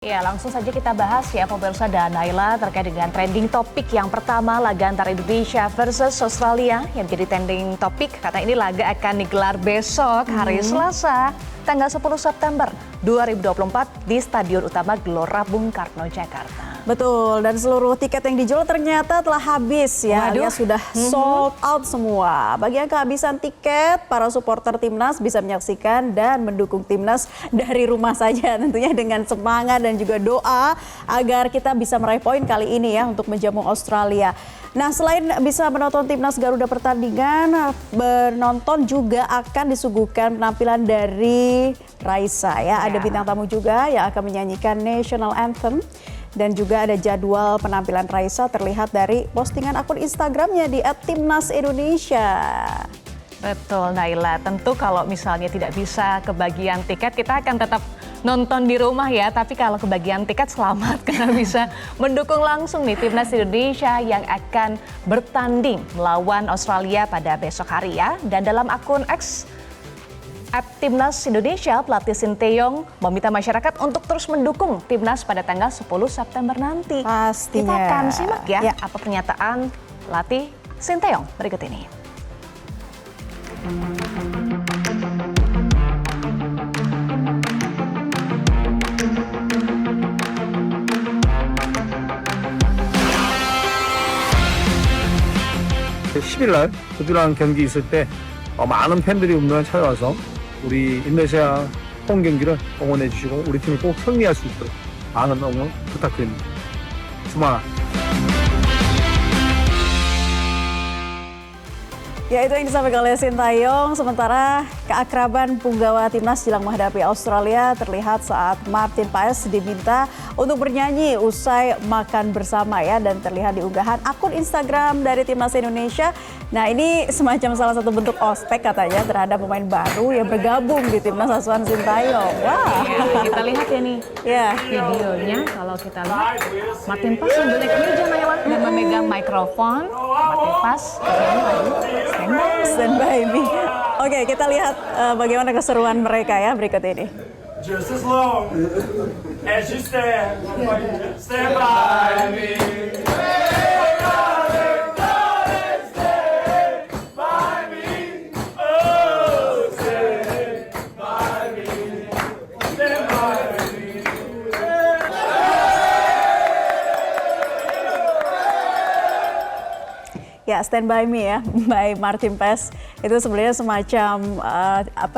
Ya, langsung saja kita bahas ya pemirsa dan Naila terkait dengan trending topik yang pertama laga antara Indonesia versus Australia yang menjadi trending topik karena ini laga akan digelar besok hari Selasa tanggal 10 September 2024 di Stadion Utama Gelora Bung Karno, Jakarta. Betul, dan seluruh tiket yang dijual ternyata telah habis ya, alias sudah sold out semua. Bagi yang kehabisan tiket, para supporter Timnas bisa menyaksikan dan mendukung Timnas dari rumah saja tentunya dengan semangat dan juga doa agar kita bisa meraih poin kali ini ya untuk menjamu Australia. Nah, selain bisa menonton Timnas Garuda pertandingan, penonton juga akan disuguhkan penampilan dari Raisa ya. Ada bintang tamu juga yang akan menyanyikan National Anthem. Dan juga ada jadwal penampilan Raisa terlihat dari postingan akun Instagramnya di @timnasindonesia. Betul Naila, tentu kalau misalnya tidak bisa kebagian tiket kita akan tetap nonton di rumah ya. Tapi kalau kebagian tiket selamat karena bisa mendukung langsung nih Timnas Indonesia yang akan bertanding melawan Australia pada besok hari ya. Dan dalam akun X Timnas Indonesia, pelatih Sinteyong meminta masyarakat untuk terus mendukung Timnas pada tanggal 10 September nanti. Pastinya. Kita akan simak ya apa pernyataan pelatih Sinteyong berikut ini. (10일) 날 호주랑 경기 있을 때 많은 팬들이 운동장에 찾아와서 우리 인도네시아 홈 경기를 응원해 주시고 우리 팀이 꼭 승리할 수 있도록 많은 응원 부탁드립니다. 주말. Ya, itu yang disampaikan oleh Sinteyong. Sementara keakraban punggawa Timnas jelang menghadapi Australia terlihat saat Martin Paes diminta untuk bernyanyi usai makan bersama ya, dan terlihat di unggahan akun Instagram dari Timnas Indonesia. Nah, ini semacam salah satu bentuk ospek katanya terhadap pemain baru yang bergabung di Timnas asuhan Sinteyong. Wah, Kita lihat ya nih videonya. Kalau kita lihat Martin Paes sambil naik meja Naila dan memegang mikrofon. Martin Paes stand by me. Oke, kita lihat bagaimana keseruan mereka ya berikut ini. Just as long as you stand by me. Ya, Stand By Me ya, by Martin Paes. Itu sebenarnya semacam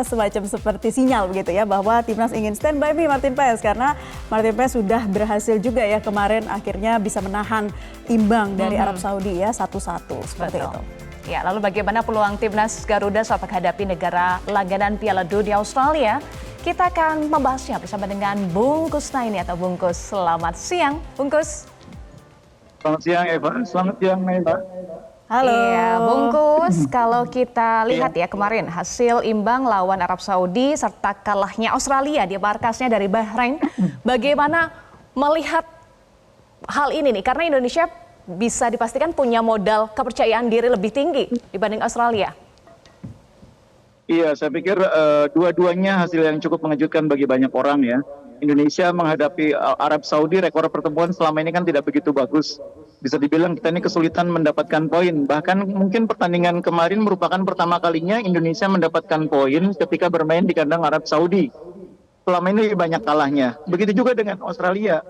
semacam seperti sinyal begitu ya bahwa Timnas ingin stand by me Martin Paes, karena Martin Paes sudah berhasil juga ya kemarin akhirnya bisa menahan imbang dari Arab Saudi ya 1-1 seperti itu. Ya, lalu bagaimana peluang Timnas Garuda saat menghadapi negara langganan Piala Dunia Australia? Kita akan membahasnya bersama dengan Bungkus Naini atau Bungkus. Selamat siang, Bungkus. Selamat siang Eva, selamat siang Naila. Halo. Iya, Bungkus, kalau kita lihat ya kemarin hasil imbang lawan Arab Saudi serta kalahnya Australia di markasnya dari Bahrain. Bagaimana melihat hal ini nih? Karena Indonesia bisa dipastikan punya modal kepercayaan diri lebih tinggi dibanding Australia. Iya, saya pikir dua-duanya hasil yang cukup mengejutkan bagi banyak orang ya. Indonesia menghadapi Arab Saudi, rekor pertemuan selama ini kan tidak begitu bagus. Bisa dibilang kita ini kesulitan mendapatkan poin. Bahkan mungkin pertandingan kemarin merupakan pertama kalinya Indonesia mendapatkan poin ketika bermain di kandang Arab Saudi. Selama ini banyak kalahnya. Begitu juga dengan Australia.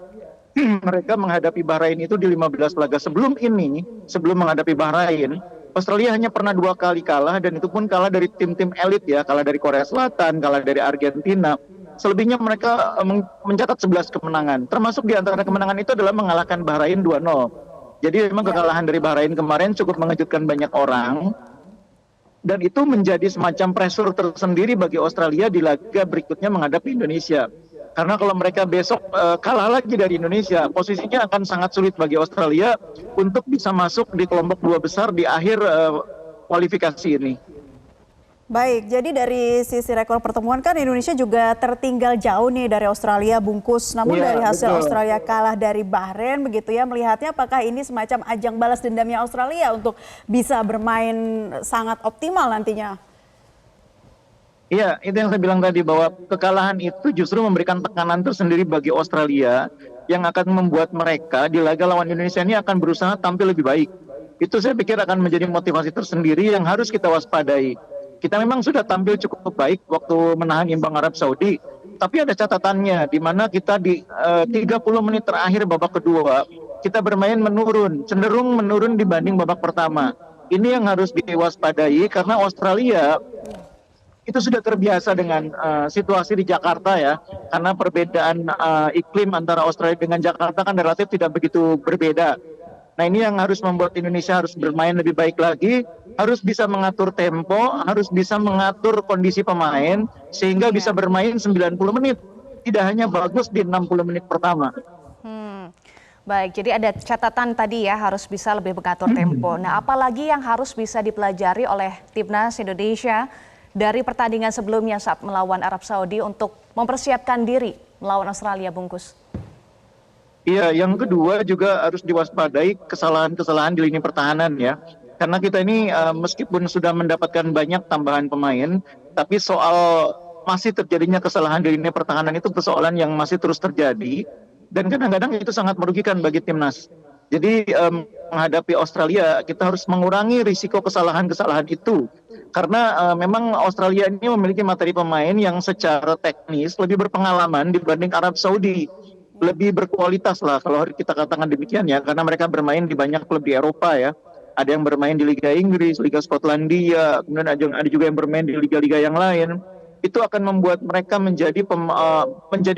Mereka menghadapi Bahrain itu di 15 laga sebelum ini, sebelum menghadapi Bahrain. Australia hanya pernah 2 kali kalah, dan itu pun kalah dari tim-tim elit ya, kalah dari Korea Selatan, kalah dari Argentina. Selebihnya mereka mencatat 11 kemenangan. Termasuk di antara kemenangan itu adalah mengalahkan Bahrain 2-0. Jadi memang kekalahan dari Bahrain kemarin cukup mengejutkan banyak orang. Dan itu menjadi semacam pressure tersendiri bagi Australia di laga berikutnya menghadapi Indonesia. Karena kalau mereka besok kalah lagi dari Indonesia, posisinya akan sangat sulit bagi Australia untuk bisa masuk di kelompok 2 besar di akhir kualifikasi ini. Baik, jadi dari sisi rekor pertemuan kan Indonesia juga tertinggal jauh nih dari Australia, Bungkus. Namun dari hasil Australia kalah dari Bahrain begitu ya, melihatnya apakah ini semacam ajang balas dendamnya Australia untuk bisa bermain sangat optimal nantinya? Iya, itu yang saya bilang tadi bahwa kekalahan itu justru memberikan tekanan tersendiri bagi Australia yang akan membuat mereka di laga lawan Indonesia ini akan berusaha tampil lebih baik. Itu saya pikir akan menjadi motivasi tersendiri yang harus kita waspadai. Kita memang sudah tampil cukup baik waktu menahan imbang Arab Saudi, tapi ada catatannya di mana kita di 30 menit terakhir babak kedua kita bermain menurun, cenderung menurun dibanding babak pertama. Ini yang harus diwaspadai karena Australia itu sudah terbiasa dengan situasi di Jakarta ya, karena perbedaan iklim antara Australia dengan Jakarta kan relatif tidak begitu berbeda. Nah ini yang harus membuat Indonesia harus bermain lebih baik lagi, harus bisa mengatur tempo, harus bisa mengatur kondisi pemain, sehingga bisa bermain 90 menit, tidak hanya bagus di 60 menit pertama. Baik, jadi ada catatan tadi ya, harus bisa lebih mengatur tempo. Nah, apalagi yang harus bisa dipelajari oleh Timnas Indonesia dari pertandingan sebelumnya saat melawan Arab Saudi untuk mempersiapkan diri melawan Australia, Bungkus? Iya, yang kedua juga harus diwaspadai kesalahan-kesalahan di lini pertahanan ya. Karena kita ini meskipun sudah mendapatkan banyak tambahan pemain, tapi soal masih terjadinya kesalahan di lini pertahanan itu persoalan yang masih terus terjadi. Dan kadang-kadang itu sangat merugikan bagi timnas. Jadi menghadapi Australia kita harus mengurangi risiko kesalahan-kesalahan itu. Karena memang Australia ini memiliki materi pemain yang secara teknis lebih berpengalaman dibanding Arab Saudi. Lebih berkualitas lah kalau kita katakan demikian ya. Karena mereka bermain di banyak klub di Eropa ya. Ada yang bermain di Liga Inggris, Liga Skotlandia, kemudian ada juga yang bermain di liga-liga yang lain. Itu akan membuat mereka menjadi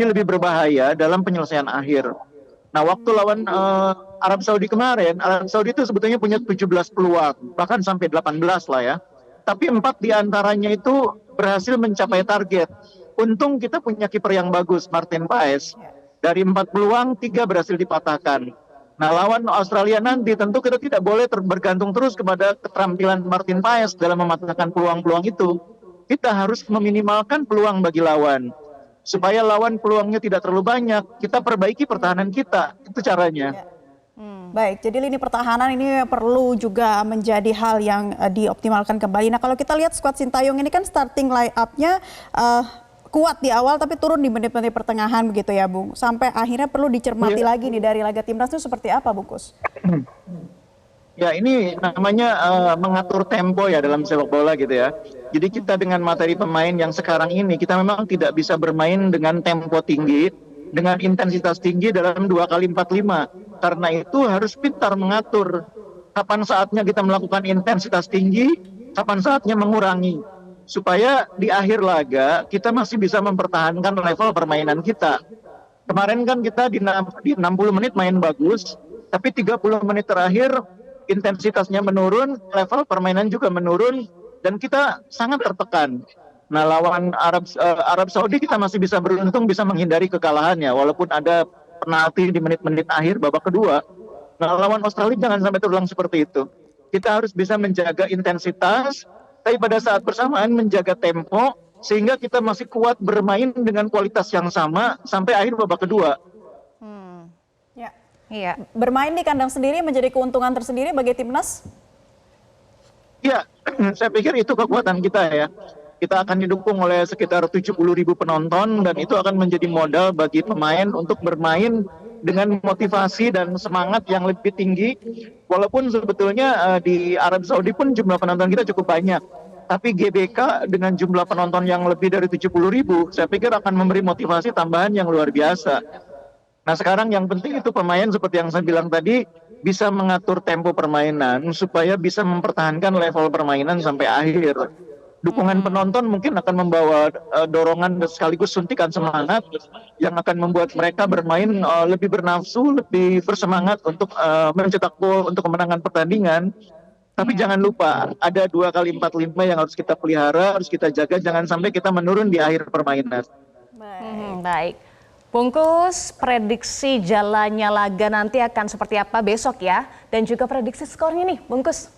lebih berbahaya dalam penyelesaian akhir. Nah, waktu lawan Arab Saudi kemarin, Arab Saudi itu sebetulnya punya 17 peluang, bahkan sampai 18 lah ya. Tapi 4 diantaranya itu berhasil mencapai target. Untung kita punya kiper yang bagus, Martin Paes. Dari 4 peluang, 3 berhasil dipatahkan. Nah, lawan Australia nanti tentu kita tidak boleh bergantung terus kepada keterampilan Martin Paes dalam mematahkan peluang-peluang itu. Kita harus meminimalkan peluang bagi lawan. Supaya lawan peluangnya tidak terlalu banyak, kita perbaiki pertahanan kita. Itu caranya. Baik, jadi lini pertahanan ini perlu juga menjadi hal yang dioptimalkan kembali. Nah, kalau kita lihat skuad Sintayong ini kan starting line up-nya kuat di awal tapi turun di menit-menit pertengahan begitu ya, Bung. Sampai akhirnya perlu dicermati lagi nih dari laga timnas itu seperti apa, Bungkus? Ya ini namanya mengatur tempo ya dalam sepak bola gitu ya. Jadi kita dengan materi pemain yang sekarang ini kita memang tidak bisa bermain dengan tempo tinggi, dengan intensitas tinggi dalam 2x45. Karena itu harus pintar mengatur kapan saatnya kita melakukan intensitas tinggi, kapan saatnya mengurangi. Supaya di akhir laga kita masih bisa mempertahankan level permainan kita. Kemarin kan kita di 60 menit main bagus, tapi 30 menit terakhir intensitasnya menurun, level permainan juga menurun, dan kita sangat tertekan. Nah, lawan Arab Saudi kita masih bisa beruntung bisa menghindari kekalahannya, walaupun ada penalti di menit-menit akhir babak kedua. Nah, lawan Australia jangan sampai terulang seperti itu. Kita harus bisa menjaga intensitas, tapi pada saat bersamaan menjaga tempo, sehingga kita masih kuat bermain dengan kualitas yang sama sampai akhir babak kedua. Iya. Bermain di kandang sendiri menjadi keuntungan tersendiri bagi timnas? Iya, saya pikir itu kekuatan kita ya. Kita akan didukung oleh sekitar 70.000 penonton dan itu akan menjadi modal bagi pemain untuk bermain dengan motivasi dan semangat yang lebih tinggi. Walaupun sebetulnya di Arab Saudi pun jumlah penonton kita cukup banyak. Tapi GBK dengan jumlah penonton yang lebih dari 70.000, saya pikir akan memberi motivasi tambahan yang luar biasa. Nah sekarang yang penting itu pemain seperti yang saya bilang tadi bisa mengatur tempo permainan supaya bisa mempertahankan level permainan sampai akhir. Dukungan penonton mungkin akan membawa dorongan dan sekaligus suntikan semangat yang akan membuat mereka bermain lebih bernafsu, lebih bersemangat untuk mencetak gol untuk kemenangan pertandingan. Tapi jangan lupa ada 2x45 yang harus kita pelihara, harus kita jaga, jangan sampai kita menurun di akhir permainan. Baik. Bungkus, prediksi jalannya laga nanti akan seperti apa besok ya? Dan juga prediksi skornya nih, Bungkus.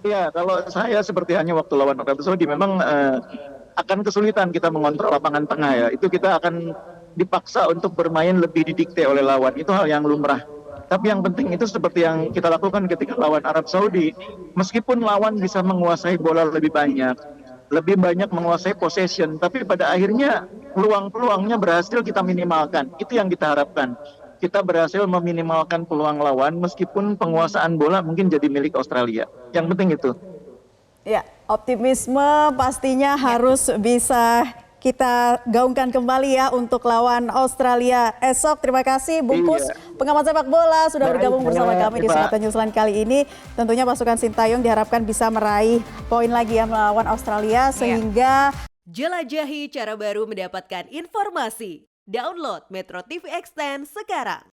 Ya, kalau saya seperti hanya waktu lawan Arab Saudi memang akan kesulitan kita mengontrol lapangan tengah ya. Itu kita akan dipaksa untuk bermain lebih didikte oleh lawan. Itu hal yang lumrah. Tapi yang penting itu seperti yang kita lakukan ketika lawan Arab Saudi. Meskipun lawan bisa menguasai bola lebih banyak, lebih banyak menguasai possession, tapi pada akhirnya peluang-peluangnya berhasil kita minimalkan. Itu yang kita harapkan. Kita berhasil meminimalkan peluang lawan meskipun penguasaan bola mungkin jadi milik Australia. Yang penting itu. Ya, optimisme pastinya harus bisa kita gaungkan kembali ya untuk lawan Australia esok. Terima kasih Bungkus, pengamat sepak bola sudah bergabung bersama kami di Sonata Newsline kali ini. Tentunya pasukan Sintayong diharapkan bisa meraih poin lagi ya melawan Australia sehingga jelajahi cara baru mendapatkan informasi. Download Metro TV Extend sekarang.